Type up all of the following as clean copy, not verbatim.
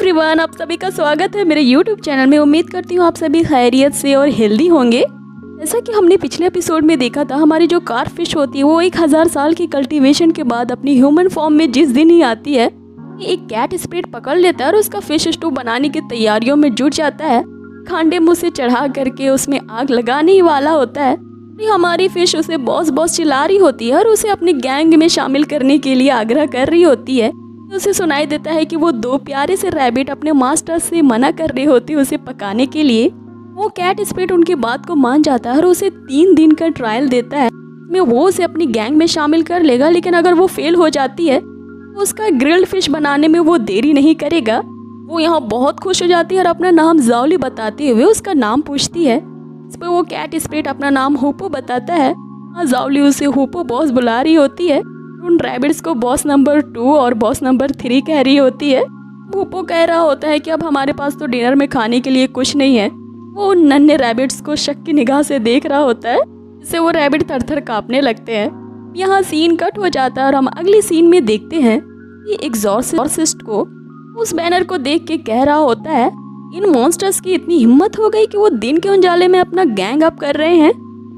Everyone, आप सभी का स्वागत है मेरे YouTube चैनल में। उम्मीद करती हूँ आप सभी खैरियत से और हेल्दी होंगे। जैसा कि हमने पिछले एपिसोड में देखा था, हमारी जो कार फिश होती है वो 1000 साल की कल्टीवेशन के बाद अपनी ह्यूमन फॉर्म में जिस दिन ही आती है, एक कैट स्पिरिट पकड़ लेता है और उसका फिश स्टू बनाने की तैयारियों में जुट जाता है। खांडे मुँह से चढ़ा करके उसमें आग लगाने ही वाला होता है। हमारी फिश उसे बॉस बॉस चिल्ला रही होती है और उसे अपनी गैंग में शामिल करने के लिए आग्रह कर रही होती है। उसे सुनाई देता है कि वो दो प्यारे से रैबिट अपने मास्टर से मना कर रही होती है उसे पकाने के लिए। वो कैट स्पिरिट उनकी बात को मान जाता है और उसे 3 दिन का ट्रायल देता है। में वो उसे अपनी गैंग में शामिल कर लेगा, लेकिन अगर वो फेल हो जाती है तो उसका ग्रिल्ड फिश बनाने में वो देरी नहीं करेगा। वो यहाँ बहुत खुश हो जाती है और अपना नाम जाओली बताते हुए उसका नाम पूछती है। इस पर वो कैट स्पिरिट अपना नाम होपो बताता है। जाओली उसे होपो बॉस बुला रही होती है। उन रैबिट्स को बॉस नंबर 2 और बॉस नंबर 3 कह रही होती है। होपो कह रहा होता है कि अब हमारे पास तो डिनर में खाने के लिए कुछ नहीं है। वो उन नन्हे रैबिट्स को शक की निगाह से देख रहा होता है, जिससे वो रैबिट थर-थर कांपने लगते हैं। यहाँ सीन कट हो जाता है और हम अगली सीन में देखते हैं कि एग्जॉर्सिस्ट को उस बैनर को देख के कह रहा होता है, इन मॉन्स्टर्स की इतनी हिम्मत हो गई कि वो दिन के उजाले में अपना गैंग अप कर रहे हैं।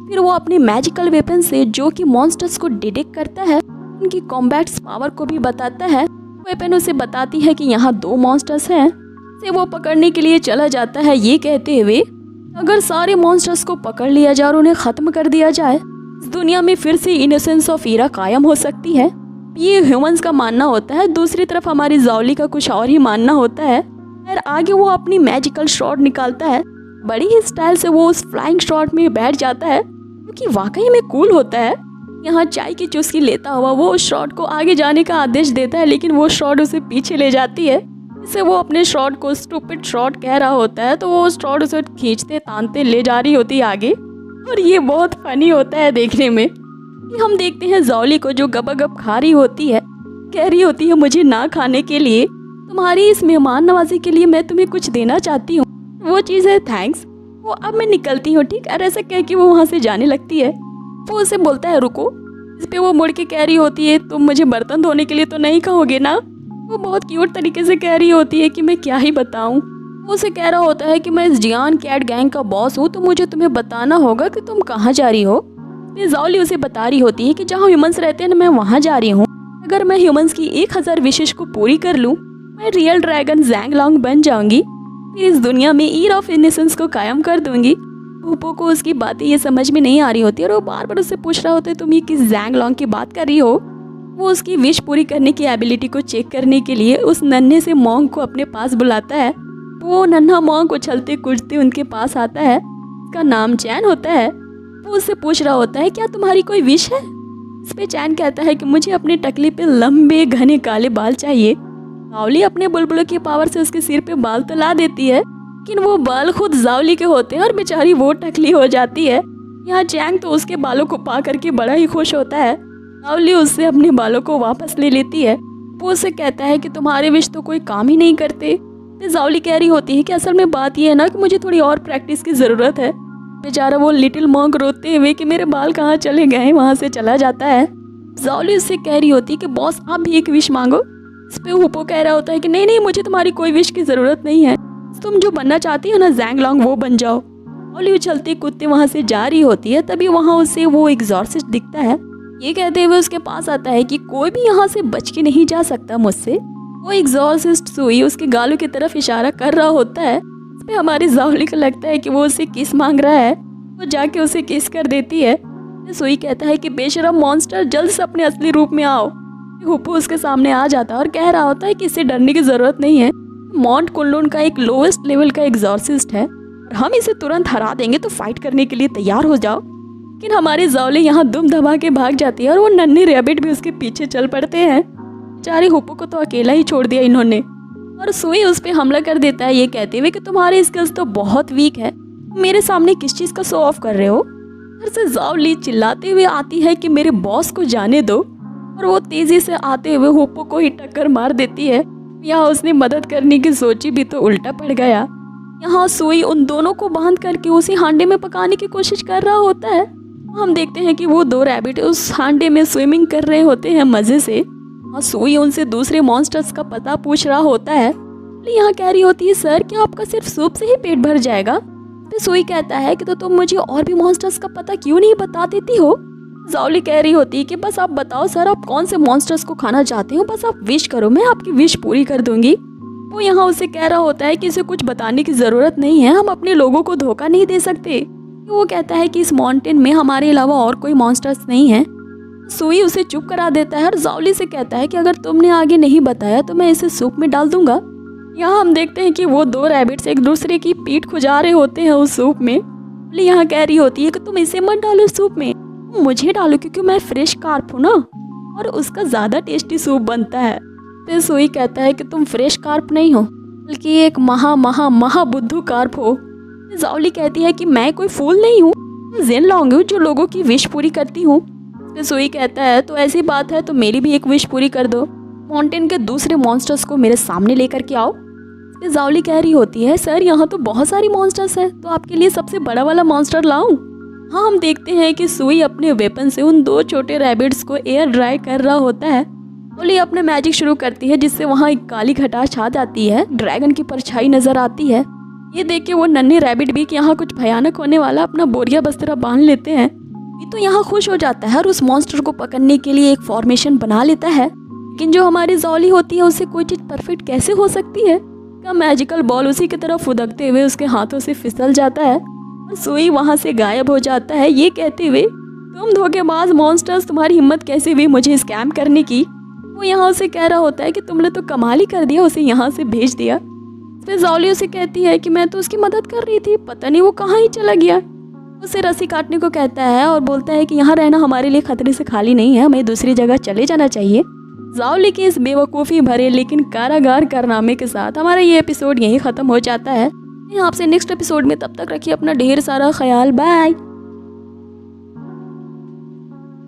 फिर वो अपने मैजिकल वेपन से, जो कि मॉन्स्टर्स को डिटेक्ट करता है, उनकी कॉम्बैट्स पावर को भी बताता है। वेपन उसे बताती है कि यहाँ 2 मॉन्स्टर्स हैं। से वो पकड़ने के लिए चला जाता है, ये कहते हुए अगर सारे मॉन्स्टर्स को पकड़ लिया जाए और उन्हें खत्म कर दिया जाए, इस दुनिया में फिर से इनोसेंस ऑफ ईरा कायम हो सकती है। ये ह्यूमंस का मानना होता है। दूसरी तरफ हमारी जाओली का कुछ और ही मानना होता है। फिर आगे वो अपनी मैजिकल शॉट निकालता है। बड़ी ही स्टाइल से वो उस फ्लाइंग शॉट में बैठ जाता है, क्योंकि वाकई में कूल होता है। यहाँ चाय की चुस्की लेता हुआ वो उस शॉट को आगे जाने का आदेश देता है, लेकिन वो शॉट उसे पीछे ले जाती है। इससे वो अपने शॉट को स्टूपिड शॉट कह रहा होता है, तो वो उस शॉट उसे खींचते तानते ले जा रही होती है आगे। और ये बहुत फनी होता है देखने में। हम देखते हैं जाओली को, जो गबगब खा रही होती है, कह रही होती है मुझे ना खाने के लिए, तुम्हारी इस मेहमान नवाजी के लिए मैं तुम्हें कुछ देना चाहती हूँ। वो चीज़ है थैंक्स। वो अब मैं निकलती हूँ, ठीक। और ऐसा कह के वो वहाँ से जाने लगती है। वो उसे बोलता है रुको। इस पे वो मुड़ के कह रही होती है, तुम मुझे बर्तन धोने के लिए तो नहीं कहोगे ना। वो बहुत क्यूट तरीके से कह रही होती है कि मैं क्या ही बताऊँ। वो उसे कह रहा होता है कि मैं इस जियान कैट गैंग का बॉस हूँ, तो मुझे तुम्हें बताना होगा कि तुम कहाँ जा रही हो। जाओली उसे बता रही होती है कि जहाँ ह्यूमंस रहते हैं मैं वहाँ जा रही हूँ। अगर मैं ह्यूमंस की 1000 विशेष को पूरी कर लूँ, मैं रियल ड्रैगन ज़ैंगलॉन्ग बन जाऊंगी। फिर इस दुनिया में ईर ऑफ इनोसेंस को कायम कर दूंगी। होपो को उसकी बातें ये समझ में नहीं आ रही होती और वो बार बार उससे पूछ रहा होता है तुम ये किस ज़ैंगलॉन्ग की बात कर रही हो। वो उसकी विश पूरी करने की एबिलिटी को चेक करने के लिए उस नन्हे से मॉन्क को अपने पास बुलाता है। वो नन्हा मॉन्क उछलते कूदते उनके पास आता है। उसका नाम चैन होता है। वो उससे पूछ रहा होता है क्या तुम्हारी कोई विश है। इस पे चैन कहता है कि मुझे अपने टकले पे लंबे घने काले बाल चाहिए। जाओली अपने बुलबुलों की पावर से उसके सिर पे बाल तो ला देती है, लेकिन वो बाल खुद जाओली के होते हैं और बेचारी वो टकली हो जाती है। यहाँ चैंग तो उसके बालों को पा करके बड़ा ही खुश होता है। जाओली उससे अपने बालों को वापस ले लेती है। वो उससे कहता है कि तुम्हारे विश तो कोई काम ही नहीं करते। तो जाओली कह रही होती है कि असल में बात ये है ना कि मुझे थोड़ी और प्रैक्टिस की ज़रूरत है। बेचारा वो लिटिल मॉन्क रोते हुए कि मेरे बाल कहाँ चले गए वहाँ से चला जाता है। जाओली उससे कह रही होती है कि बॉस आप भी एक विश मांगो। इस पे होपो कह रहा होता है कि नहीं नहीं, मुझे तुम्हारी कोई विश की ज़रूरत नहीं है। तुम जो बनना चाहती हो ना ज़ैंगलॉन्ग, वो बन जाओ। जाओली उछलते कूदते वहाँ से जा रही होती है। तभी वहाँ उसे वो एग्जॉर्सिस्ट दिखता है। ये कहते हुए उसके पास आता है कि कोई भी यहाँ से बच के नहीं जा सकता मुझसे। वो एग्जॉर्सिस्ट सुई उसके गालों की तरफ इशारा कर रहा होता है। इस पे हमारी जाओली को लगता है कि वो उससे किस मांग रहा है। वो जाके उसे किस कर देती है। सुई कहता है कि बेशरम मॉन्स्टर, जल्द से अपने असली रूप में आओ। होपो उसके सामने आ जाता है और कह रहा होता है कि इससे डरने की ज़रूरत नहीं है। मॉन्ट कुनलुन का एक लोएस्ट लेवल का एग्जॉर्सिस्ट है और हम इसे तुरंत हरा देंगे, तो फाइट करने के लिए तैयार हो जाओ। लेकिन हमारी जाओली यहाँ दुम दबा के भाग जाती है और वो नन्हे रैबिट भी उसके पीछे चल पड़ते हैं। बेचारे होपो को तो अकेला ही छोड़ दिया इन्होंने। और सुई उस पर हमला कर देता है, ये कहते हुए कि तुम्हारे स्किल्स तो बहुत वीक है, मेरे सामने किस चीज़ का शो ऑफ कर रहे हो। फिर से जाओली चिल्लाते हुए आती है कि मेरे बॉस को जाने दो, और वो तेज़ी से आते हुए होपो को ही टक्कर मार देती है। यहाँ उसने मदद करने की सोची भी तो उल्टा पड़ गया। यहाँ सुई उन दोनों को बांध करके उसी हांडे में पकाने की कोशिश कर रहा होता है। हम देखते हैं कि वो 2 रैबिट उस हांडे में स्विमिंग कर रहे होते हैं मज़े से। और सुई उनसे दूसरे मॉन्स्टर्स का पता पूछ रहा होता है। यहाँ कह रही होती है सर क्या आपका सिर्फ सूप से ही पेट भर जाएगा। फिर सोई कहता है कि तो तुम मुझे और भी मॉन्स्टर्स का पता क्यों नहीं बता देती हो। जाओली कह रही होती है कि बस आप बताओ सर आप कौन से मॉन्स्टर्स को खाना चाहते हो, बस आप विश करो मैं आपकी विश पूरी कर दूंगी। वो यहाँ उसे कह रहा होता है कि इसे कुछ बताने की ज़रूरत नहीं है, हम अपने लोगों को धोखा नहीं दे सकते। वो कहता है कि इस माउंटेन में हमारे अलावा और कोई मॉन्स्टर्स नहीं है। सुई उसे चुप करा देता है और जाओली से कहता है कि अगर तुमने आगे नहीं बताया तो मैं इसे सूप में डाल दूंगा। यहाँ हम देखते हैं कि वो दो रैबिट्स एक दूसरे की पीठ खुजा रहे होते हैं उस सूप में। यहाँ कह रही होती है कि तुम इसे मत डालो सूप में, मुझे डालो क्योंकि मैं फ्रेश कार्प हूँ ना और उसका ज़्यादा टेस्टी सूप बनता है। फिर सुई कहता है कि तुम फ्रेश कार्प नहीं हो बल्कि एक महा महा महा बुद्धू कार्प हो। जाओली कहती है कि मैं कोई फूल नहीं हूँ, जिन लॉन्ग हूँ जो लोगों की विश पूरी करती हूँ। फिर सुई कहता है तो ऐसी बात है तो मेरी भी एक विश पूरी कर दो, माउंटेन के दूसरे मॉन्स्टर्स को मेरे सामने लेकर के आओ। फिर जाओली कह रही होती है सर यहाँ तो बहुत सारी मॉन्स्टर्स है तो आपके लिए सबसे बड़ा वाला मॉन्स्टर लाऊं। हाँ हम देखते हैं कि सुई अपने वेपन से उन दो छोटे रैबिट्स को एयर ड्राई कर रहा होता है। ओली अपने मैजिक शुरू करती है जिससे वहाँ एक काली घटा छा जाती है, ड्रैगन की परछाई नजर आती है। ये देख के वो नन्हे रैबिट भी कि यहाँ कुछ भयानक होने वाला अपना बोरिया बस्तरा बांध लेते हैं। ये तो यहाँ खुश हो जाता है और उस मॉन्स्टर को पकड़ने के लिए एक फॉर्मेशन बना लेता है। लेकिन जो हमारी जाओली होती है उससे कोई चीज परफेक्ट कैसे हो सकती है। का मैजिकल बॉल उसी की तरफ फुदकते हुए उसके हाथों से फिसल जाता है और सुई वहाँ से गायब हो जाता है, ये कहते हुए तुम धोखेबाज मॉन्स्टर्स तुम्हारी हिम्मत कैसे हुई मुझे स्कैम करने की। वो यहाँ उसे कह रहा होता है कि तुमने तो कमाल ही कर दिया, उसे यहाँ से भेज दिया। फिर जाओली उसे कहती है कि मैं तो उसकी मदद कर रही थी, पता नहीं वो कहाँ ही चला गया। उसे रस्सी काटने को कहता है और बोलता है कि यहाँ रहना हमारे लिए खतरे से खाली नहीं है, हमें दूसरी जगह चले जाना चाहिए। जाओली की इस बेवकूफ़ी भरे लेकिन कारागार कारनामे के साथ हमारा ये एपिसोड यहीं ख़त्म हो जाता है। आपसे नेक्स्ट एपिसोड में, तब तक रखिए अपना ढेर सारा ख्याल। बाय।